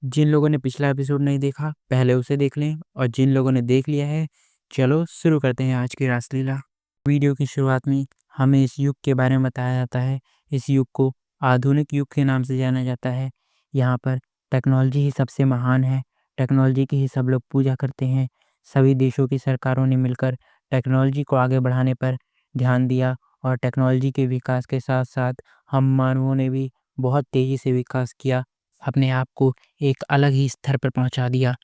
जिन लोगों ने पिछला एपिसोड नहीं देखा, पहले उसे देख लें और जिन लोगों ने देख लिया है, चलो शुरू करते हैं आज की रासलीला। वीडियो की शुरुआत में हमें इस युग के बारे में बताया जाता है। इस युग को आधुनिक युग के नाम से जाना जाता है। यहाँ पर टेक्नोलॉजी ही सबसे महान है। टेक्नोलॉजी की ही सब लोग पूजा करते हैं। सभी देशों की सरकारों ने मिलकर टेक्नोलॉजी को आगे बढ़ाने पर ध्यान दिया और टेक्नोलॉजी के विकास के साथ साथ हम मानवों ने भी बहुत तेज़ी से विकास किया, अपने आप को एक अलग ही स्तर पर पहुंचा दिया।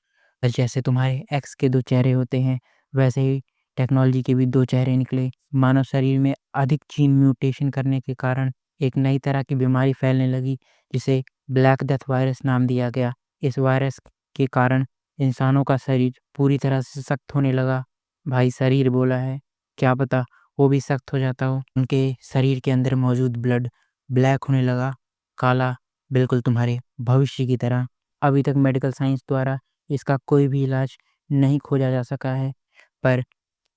जैसे तुम्हारे एक्स के दो चेहरे होते हैं, वैसे ही टेक्नोलॉजी के भी दो चेहरे निकले। मानव शरीर में अधिक जीन म्यूटेशन करने के कारण एक नई तरह की बीमारी फैलने लगी, जिसे ब्लैक डेथ वायरस नाम दिया गया। इस वायरस के कारण इंसानों का शरीर पूरी तरह से सख्त होने लगा। भाई शरीर बोला है, क्या पता वो भी सख्त हो जाता हो। उनके शरीर के अंदर मौजूद ब्लड ब्लैक होने लगा, काला, बिल्कुल तुम्हारे भविष्य की तरह। अभी तक मेडिकल साइंस द्वारा इसका कोई भी इलाज नहीं खोजा जा सका है, पर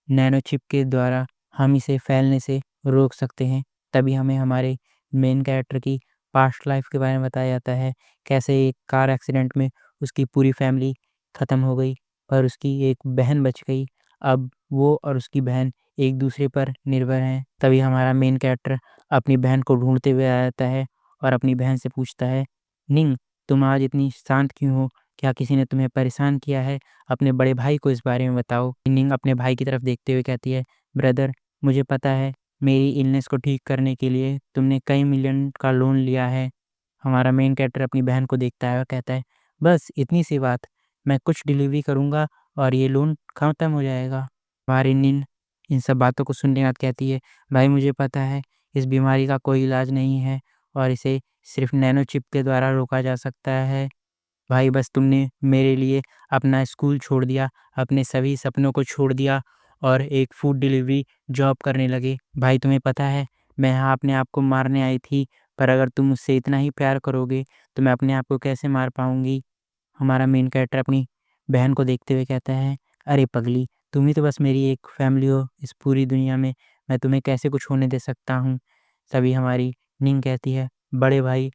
नैनोचिप के द्वारा हम इसे फैलने से रोक सकते हैं। तभी हमें हमारे मेन कैरेक्टर की पास्ट लाइफ के बारे में बताया जाता है, कैसे एक कार एक्सीडेंट में उसकी पूरी फैमिली ख़त्म हो गई, पर उसकी एक बहन बच गई। अब वो और उसकी बहन एक दूसरे पर निर्भर हैं। तभी हमारा मेन कैरेक्टर अपनी बहन को ढूंढते हुए आ जाता है और अपनी बहन से पूछता है, निंग, तुम आज इतनी शांत क्यों हो? क्या किसी ने तुम्हें परेशान किया है? अपने बड़े भाई को इस बारे में बताओ। निंग अपने भाई की तरफ देखते हुए कहती है, ब्रदर, मुझे पता है मेरी इलनेस को ठीक करने के लिए तुमने कई मिलियन का लोन लिया है। हमारा मेन कैरेक्टर अपनी बहन को देखता है और कहता है, बस इतनी सी बात, मैं कुछ डिलीवरी करूँगा और ये लोन ख़त्म हो जाएगा। हमारी निन इन सब बातों को सुनने के बाद कहती है, भाई मुझे पता है इस बीमारी का कोई इलाज नहीं है और इसे सिर्फ नैनो चिप के द्वारा रोका जा सकता है। भाई बस तुमने मेरे लिए अपना स्कूल छोड़ दिया, अपने सभी सपनों को छोड़ दिया और एक फूड डिलीवरी जॉब करने लगे। भाई तुम्हें पता है मैं यहाँ अपने आप को मारने आई थी, पर अगर तुम मुझसे इतना ही प्यार करोगे तो मैं अपने आप को कैसे मार पाऊँगी। हमारा मेन कैरेक्टर अपनी बहन को देखते हुए कहता है, अरे पगली, तुम ही तो बस मेरी एक फैमिली हो इस पूरी दुनिया में, मैं तुम्हें कैसे कुछ होने दे सकता हूँ। तभी हमारी निंग कहती है, बड़े भाई,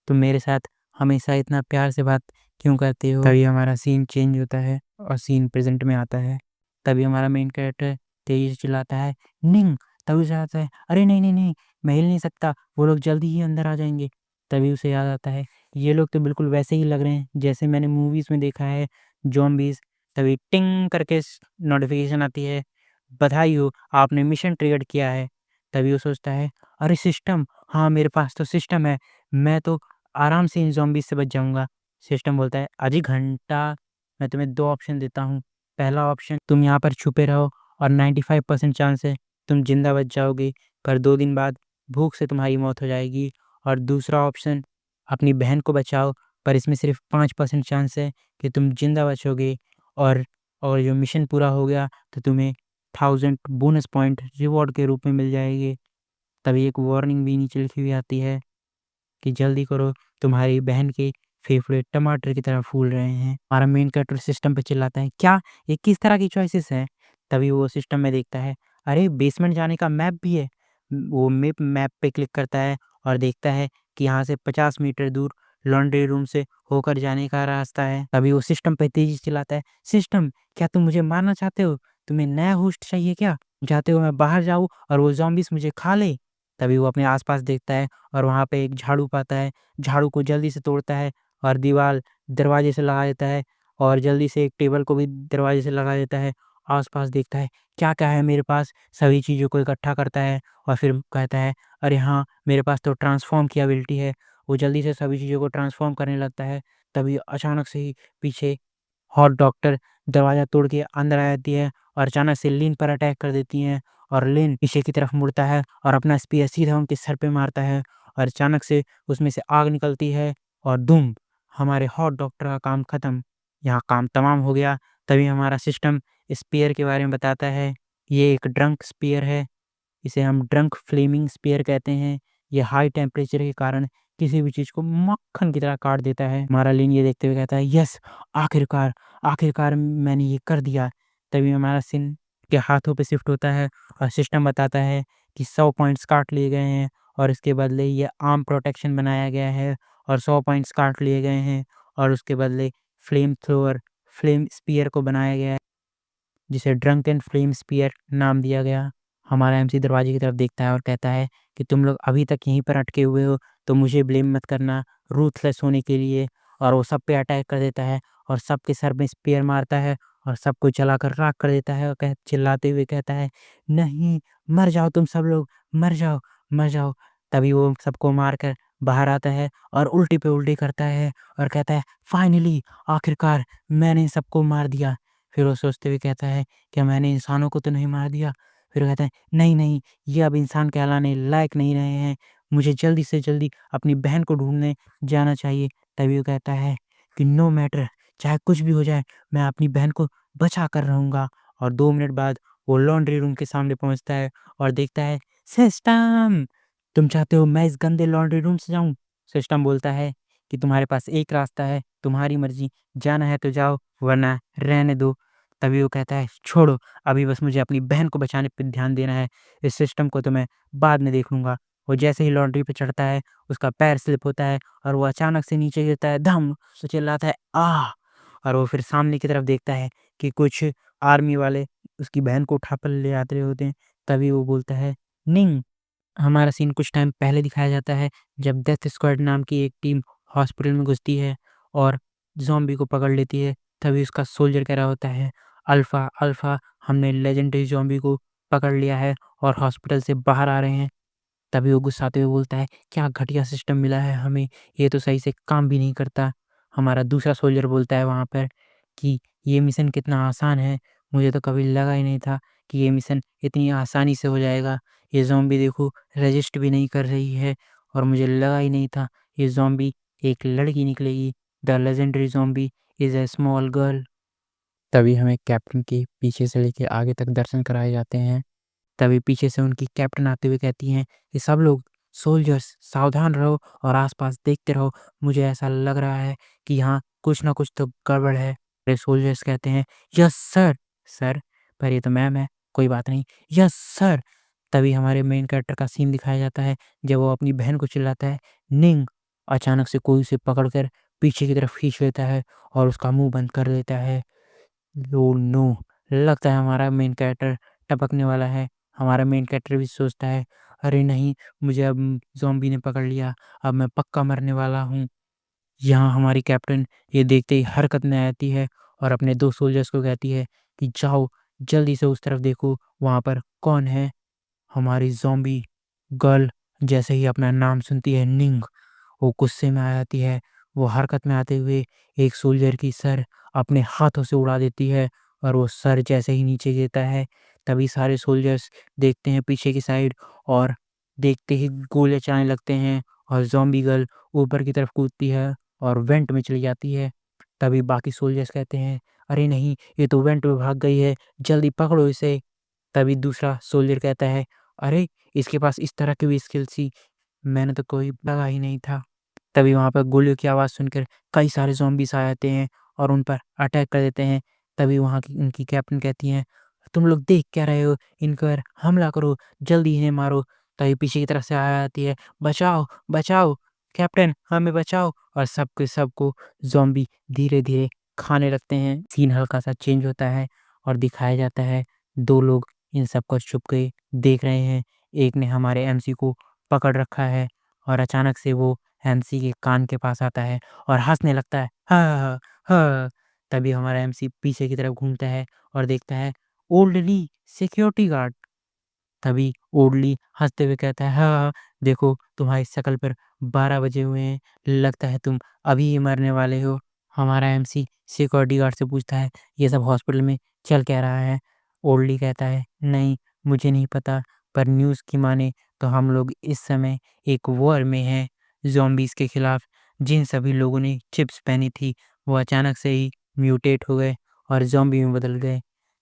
तुम मेरे साथ हमेशा इतना प्यार से बात क्यों करते हो? तभी हमारा सीन चेंज होता है और सीन प्रेजेंट में आता है। तभी हमारा मेन कैरेक्टर तेजी से चिल्लाता है, निंग। तभी उसे आता है, अरे नहीं नहीं नहीं, मैं हिल नहीं सकता, वो लोग जल्दी ही अंदर आ जाएंगे। तभी उसे याद आता है, ये लोग तो बिल्कुल वैसे ही लग रहे हैं जैसे मैंने मूवीज़ में देखा है, ज़ॉम्बीज़। तभी टिंग करके नोटिफिकेशन आती है, बधाई हो, आपने मिशन ट्रिगर किया है। तभी वो सोचता है, अरे सिस्टम, हाँ मेरे पास तो सिस्टम है, मैं तो आराम से इन ज़ॉम्बीज़ से बच जाऊँगा। सिस्टम बोलता है, अजी घंटा, मैं तुम्हें 2 ऑप्शन देता हूँ। पहला ऑप्शन, तुम यहाँ पर छुपे रहो और 95% चांस है तुम ज़िंदा बच जाओगे, पर 2 दिन बाद भूख से तुम्हारी मौत हो जाएगी। और दूसरा ऑप्शन, अपनी बहन को बचाओ, पर इसमें सिर्फ 5% चांस है कि तुम ज़िंदा बचोगे। और जो मिशन पूरा हो गया तो तुम्हें 1000 बोनस पॉइंट रिवॉर्ड के रूप में मिल जाएँगे। तभी एक वार्निंग भी नीचे लिखी हुई आती है कि जल्दी करो, तुम्हारी बहन के फेफड़े टमाटर की तरह फूल रहे हैं। हमारा मेन कैरेक्टर सिस्टम पे चिल्लाता है, क्या ये किस तरह की चॉइसेस है? तभी वो सिस्टम में देखता है, अरे बेसमेंट जाने का मैप भी है। वो मैप पे क्लिक करता है और देखता है कि यहाँ से 50 मीटर दूर लॉन्ड्री रूम से होकर जाने का रास्ता है। तभी वो सिस्टम पे तेजी से चिल्लाता है, सिस्टम, क्या तुम मुझे मारना चाहते हो? तुम्हें नया होस्ट चाहिए क्या? चाहते हो मैं बाहर जाऊँ और वो ज़ॉम्बीज़ मुझे खा ले? तभी वो अपने आस-पास देखता है और वहाँ पे एक झाड़ू पाता है। झाड़ू को जल्दी से तोड़ता है और दीवार दरवाजे से लगा देता है और जल्दी से एक टेबल को भी दरवाजे से लगा देता है। आस-पास देखता है, क्या-क्या है मेरे पास, सभी चीज़ों को इकट्ठा करता है और फिर कहता है, अरे हाँ, मेरे पास तो ट्रांसफ़ॉर्म की एबिलिटी है। वो जल्दी से सभी चीज़ों को ट्रांसफ़ॉर्म करने लगता है। तभी अचानक से ही पीछे हॉट डॉक्टर दरवाज़ा तोड़ के अंदर आ जाती है और अचानक से लिन पर अटैक कर देती हैं और लिन पीछे की तरफ मुड़ता है और अपना स्पीयर सीधा उनके सर पे मारता है और अचानक से उसमें से आग निकलती है और धूम! हमारे हॉट डॉक्टर का काम खत्म। यहाँ काम तमाम हो गया। तभी हमारा सिस्टम स्पीयर के बारे में बताता है। ये एक ड्रंक स्पीयर है। इसे हम ड्रंक फ्लेमिंग स्पेयर कहते हैं। ये हाई टेम्परेचर के कारण किसी भी चीज़ को मक्खन की तरह काट देता है। हमारा लिन ये देखते हुए कहता है, यस, आखिरकार, आखिरकार मैंने ये कर दिया। तभी हमारा सिन के हाथों पे शिफ्ट होता है और सिस्टम बताता है कि 100 पॉइंट्स काट लिए गए हैं और इसके बदले ये आर्म प्रोटेक्शन बनाया गया है और 100 पॉइंट्स काट लिए गए हैं और उसके बदले फ्लेम थ्रोअर फ्लेम स्पीयर को बनाया गया है, जिसे ड्रंकन फ्लेम स्पीयर नाम दिया गया। हमारा एमसी दरवाजे की तरफ देखता है और कहता है कि तुम लोग अभी तक यहीं पर अटके हुए हो, तो मुझे ब्लेम मत करना रूथलेस होने के लिए। और वो सब पे अटैक कर देता है और सबके सर में स्पीयर मारता है और सबको जलाकर राख कर देता है और चिल्लाते हुए कहता है, नहीं, मर जाओ तुम सब लोग, मर जाओ, मर जाओ। तभी वो सबको मारकर बाहर आता है और उल्टी पे उल्टी करता है और कहता है, फाइनली, आखिरकार मैंने सबको मार दिया। फिर वो सोचते हुए कहता है, क्या मैंने इंसानों को तो नहीं मार दिया? फिर वो कहता है, नहीं, नहीं, ये अब इंसान कहलाने लायक नहीं रहे हैं। मुझे जल्दी से जल्दी अपनी बहन को ढूँढने जाना चाहिए। तभी वो कहता है कि नो मैटर, चाहे कुछ भी हो जाए, मैं अपनी बहन को बचा कर रहूँगा। और 2 मिनट बाद वो लॉन्ड्री रूम के सामने पहुँचता है और देखता है, सिस्टम, तुम चाहते हो मैं इस गंदे लॉन्ड्री रूम से जाऊँ? सिस्टम बोलता है कि तुम्हारे पास एक रास्ता है, तुम्हारी मर्ज़ी, जाना है तो जाओ वरना रहने दो। तभी वो कहता है, छोड़ो, अभी बस मुझे अपनी बहन को बचाने पे ध्यान देना है, इस सिस्टम को तो मैं बाद में देख लूँगा। वो जैसे ही लॉन्ड्री पे चढ़ता है, उसका पैर स्लिप होता है और वो अचानक से नीचे गिरता है, धम! तो चिल्लाता है, आह! और वो फिर सामने की तरफ देखता है कि कुछ आर्मी वाले उसकी बहन को उठा कर ले आते होते हैं। तभी वो बोलता है, निंग। हमारा सीन कुछ टाइम पहले दिखाया जाता है, जब डेथ स्क्वाड नाम की एक टीम हॉस्पिटल में घुसती है और ज़ॉम्बी को पकड़ लेती है। तभी उसका सोल्जर कह रहा होता है, अल्फ़ा, अल्फ़ा, हमने लेजेंडरी ज़ॉम्बी को पकड़ लिया है और हॉस्पिटल से बाहर आ रहे हैं। तभी वो गुस्साते हुए बोलता है, क्या घटिया सिस्टम मिला है हमें, ये तो सही से काम भी नहीं करता। हमारा दूसरा सोल्जर बोलता है वहाँ पर कि ये मिशन कितना आसान है, मुझे तो कभी लगा ही नहीं था कि ये मिशन इतनी आसानी से हो जाएगा। ये ज़ॉम्बी देखो रजिस्ट भी नहीं कर रही है और मुझे लगा ही नहीं था ये ज़ॉम्बी एक लड़की निकलेगी। The legendary zombie is a small girl. तभी हमें कैप्टन के पीछे से लेके आगे तक दर्शन कराए जाते हैं। तभी पीछे से उनकी कैप्टन आते हुए कहती हैं कि सब लोग सोल्जर्स सावधान रहो और आसपास देखते रहो, मुझे ऐसा लग रहा है कि यहाँ कुछ ना कुछ तो गड़बड़ है। अरे सोल्जर्स कहते हैं, यस सर। सर, पर ये तो मैम है, कोई बात नहीं, यस सर। तभी हमारे मेन कैरेक्टर का सीन दिखाया जाता है जब वो अपनी बहन को चिल्लाता है, निंग। अचानक से कोई उसे पकड़कर पीछे की तरफ खींच लेता है और उसका मुंह बंद कर देता है। Oh no! लगता है हमारा मेन कैरेक्टर टपकने वाला है। हमारा मेन कैरेक्टर भी सोचता है, अरे नहीं, मुझे अब ज़ॉम्बी ने पकड़ लिया, अब मैं पक्का मरने वाला हूँ। यहाँ हमारी कैप्टन ये देखते ही हरकत में आती है और अपने 2 सोल्जर्स को कहती है कि जाओ, जल्दी से उस तरफ देखो, वहाँ पर कौन है? हमारी ज़ॉम्बी गर्ल जैसे ही अपना नाम सुनती है, निंग, वो गुस्से में आ जाती है। वो हरकत में आते हुए एक सोल्जर की सर अपने हाथों से उड़ा देती है और वो सर जैसे ही नीचे गिरता है, तभी सारे सोल्जर्स देखते हैं पीछे की साइड और देखते ही गोले चलाने लगते हैं और ज़ॉम्बी गर्ल ऊपर की तरफ कूदती है और वेंट में चली जाती है। तभी बाकी सोल्जर्स कहते हैं, अरे नहीं, ये तो वेंट में भाग गई है, जल्दी पकड़ो इसे। तभी दूसरा सोल्जर कहता है, अरे! इसके पास इस तरह की भी स्किल थी, मैंने तो कोई लगा ही नहीं था। तभी वहाँ पर गोलियों की आवाज़ सुनकर कई सारे ज़ॉम्बीज़ आ जाते हैं और उन पर अटैक कर देते हैं। तभी वहाँ की उनकी कैप्टन कहती हैं, तुम लोग देख क्या रहे हो? इन पर हमला करो, जल्दी इन्हें मारो। तभी पीछे की तरफ से आ जाती है, बचाओ, बचाओ, कैप्टन हमें बचाओ। और सब के सबको ज़ॉम्बी धीरे-धीरे खाने लगते हैं। सीन हल्का-सा चेंज होता है और दिखाया जाता है 2 लोग इन सबको छुप के देख रहे हैं। एक ने हमारे एमसी को पकड़ रखा है और अचानक से वो एमसी के कान के पास आता है और हँसने लगता है, हाँ, हाँ। तभी हमारा एमसी पीछे की तरफ घूमता है और देखता है ओल्डली सिक्योरिटी गार्ड। तभी ओल्डली हँसते हुए कहता है, हाँ, हाँ, देखो तुम्हारी शक्ल पर 12 बजे हुए हैं, लगता है तुम अभी ही मरने वाले हो। हमारा एमसी सिक्योरिटी गार्ड से पूछता है, ये सब हॉस्पिटल में चल क्या रहा है? ओल्डली कहता है, नहीं, मुझे नहीं पता, पर न्यूज़ की माने तो हम लोग इस समय एक वॉर में हैं ज़ॉम्बीज़ के खिलाफ। जिन सभी लोगों ने चिप्स पहनी थी, वो अचानक से ही म्यूटेट हो गए और ज़ॉम्बी में बदल गए।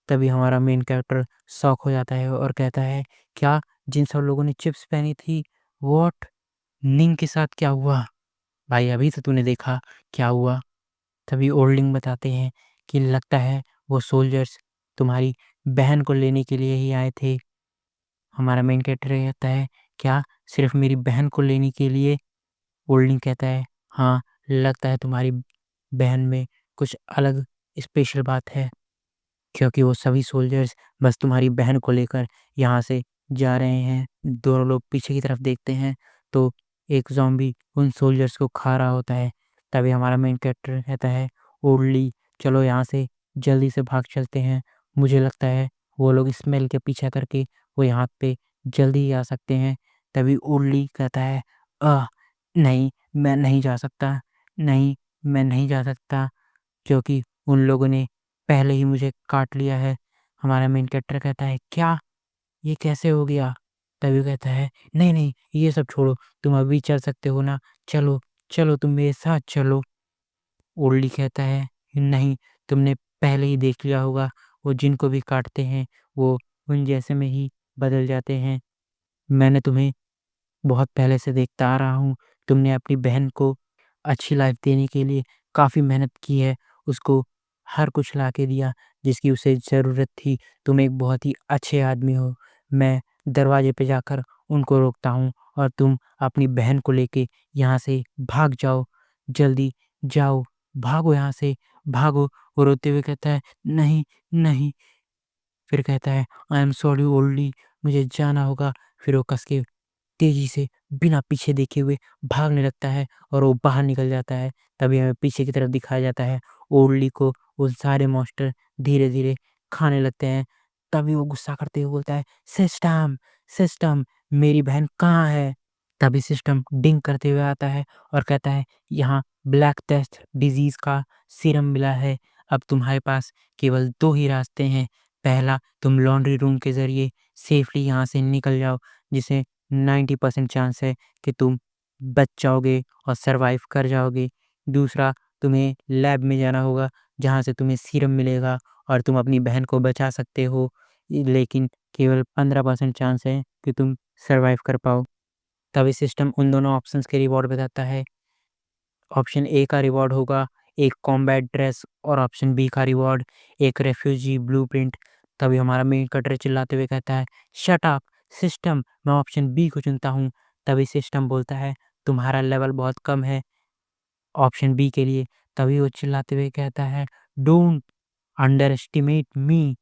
तभी हमारा मेन कैरेक्टर शॉक हो जाता है और कहता है, क्या जिन सब लोगों ने चिप्स पहनी थी, व्हाट? निंग के साथ क्या हुआ? भाई अभी तो तूने देखा क्या हुआ। तभी ओल्डिंग बताते हैं कि लगता है वो सोल्जर्स तुम्हारी बहन को लेने के लिए ही आए थे। हमारा मेन कैरेक्टर कहता है, क्या सिर्फ मेरी बहन को लेने के लिए? ओल्डिंग कहता है, हाँ, लगता है तुम्हारी बहन में कुछ अलग स्पेशल बात है, क्योंकि वो सभी सोल्जर्स बस तुम्हारी बहन को लेकर यहाँ से जा रहे हैं। दोनों लोग पीछे की तरफ देखते हैं तो एक ज़ॉम्बी उन सोल्जर्स को खा रहा होता है। तभी हमारा मेन कैरेक्टर कहता है, ओडली चलो यहाँ से जल्दी से भाग चलते हैं। मुझे लगता है वो लोग स्मेल के पीछा करके वो यहाँ पे जल्दी ही आ सकते हैं। तभी ओडली कहता है, आह नहीं, मैं नहीं जा सकता, नहीं, मैं नहीं जा सकता, क्योंकि उन लोगों ने पहले ही मुझे काट लिया है। हमारा मेन कैरेक्टर कहता है, क्या? ये कैसे हो गया? तभी वो कहता है, नहीं, नहीं, ये सब छोड़ो, तुम अभी चल सकते हो ना? चलो, चलो तुम मेरे साथ चलो। ओल्डी कहता है, नहीं, तुमने पहले ही देख लिया होगा, वो जिनको भी काटते हैं, वो उन जैसे में ही बदल जाते हैं। मैंने तुम्हें बहुत पहले से देखता आ रहा हूँ। तुमने अपनी बहन को अच्छी लाइफ देने के लिए काफ़ी मेहनत की है, उसको हर कुछ ला के दिया जिसकी उसे ज़रूरत थी। तुम एक बहुत ही अच्छे आदमी हो। मैं दरवाजे पे जाकर उनको रोकता हूँ और तुम अपनी बहन को लेके यहाँ से भाग जाओ। जल्दी जाओ, भागो यहाँ से, भागो। वो रोते हुए कहता है, नहीं, नहीं। फिर कहता है, आई एम सॉरी ओल्डी, मुझे जाना होगा। फिर वो कस के तेजी से बिना पीछे देखे हुए भागने लगता है और वो बाहर निकल जाता है। तभी हमें पीछे की तरफ दिखाया जाता है, ओरली को वो सारे मॉन्स्टर धीरे धीरे खाने लगते हैं। तभी वो गुस्सा करते हुए बोलता है, सिस्टम, सिस्टम, मेरी बहन कहाँ है? तभी सिस्टम डिंग करते हुए आता है और कहता है, यहाँ ब्लैक डेथ डिजीज का सीरम मिला है। अब तुम्हारे पास केवल दो ही रास्ते हैं। पहला, तुम लॉन्ड्री रूम के जरिए सेफली यहाँ से निकल जाओ, जिसे 90% चांस है कि तुम बच जाओगे और सरवाइव कर जाओगे। दूसरा, तुम्हें लैब में जाना होगा, जहाँ से तुम्हें सीरम मिलेगा और तुम अपनी बहन को बचा सकते हो, लेकिन केवल 15% चांस है कि तुम सरवाइव कर पाओ। तभी सिस्टम उन दोनों ऑप्शंस के रिवॉर्ड बताता है। ऑप्शन ए का रिवॉर्ड होगा एक कॉम्बैट ड्रेस और ऑप्शन बी का रिवॉर्ड एक रेफ्यूजी ब्लूप्रिंट। तभी हमारा मेन कटर चिल्लाते हुए कहता है, शट अप सिस्टम, मैं ऑप्शन बी को चुनता हूँ। तभी सिस्टम बोलता है, तुम्हारा लेवल बहुत कम है ऑप्शन बी के लिए। तभी वो चिल्लाते हुए कहता है, don't under estimate me,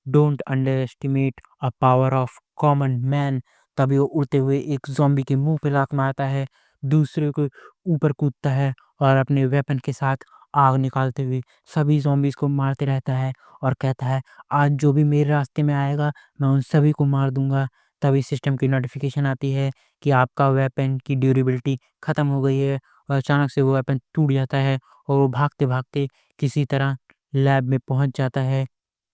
don't under estimate a power of common man. तभी वो उड़ते हुए एक ज़ॉम्बी के मुंह पे लात मारता है, दूसरे को ऊपर कूदता है और अपने वेपन के साथ आग निकालते हुए सभी ज़ॉम्बीज़ को मारते रहता है और कहता है, आज जो भी मेरे रास्ते में आएगा मैं उन सभी को मार दूंगा। तभी सिस्टम की नोटिफिकेशन आती है कि आपका वेपन की ड्यूरेबिलिटी ख़त्म हो गई है और अचानक से वो वेपन टूट जाता है और वो भागते भागते किसी तरह लैब में पहुंच जाता है।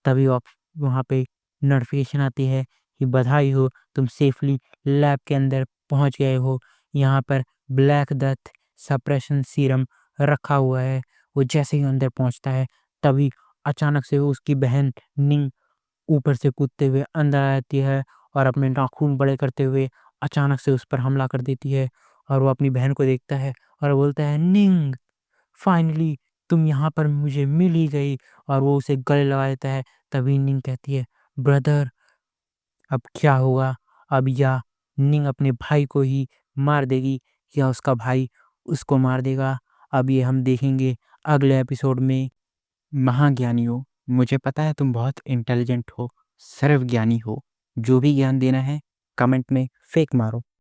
तभी वहाँ पे नोटिफिकेशन आती है कि बधाई हो, तुम सेफली लैब के अंदर पहुँच गए हो। यहाँ पर ब्लैक डेथ सप्रेशन सीरम रखा हुआ है। वो जैसे ही अंदर पहुँचता है तभी अचानक से उसकी बहन निंग ऊपर से कूदते हुए अंदर आ जाती है और अपने नाखून बड़े करते हुए अचानक से उस पर हमला कर देती है। और वो अपनी बहन को देखता है और बोलता है, निंग, फाइनली तुम यहाँ पर मुझे मिल ही गई। और वो उसे गले लगा देता है। तभी निंग कहती है, ब्रदर, अब क्या होगा? अब या निंग अपने भाई को ही मार देगी या उसका भाई उसको मार देगा। अब ये हम देखेंगे अगले एपिसोड में। महाज्ञानी हो, मुझे पता है तुम बहुत इंटेलिजेंट हो, सर्वज्ञानी हो, जो भी ज्ञान देना है कमेंट में फेंक मारो।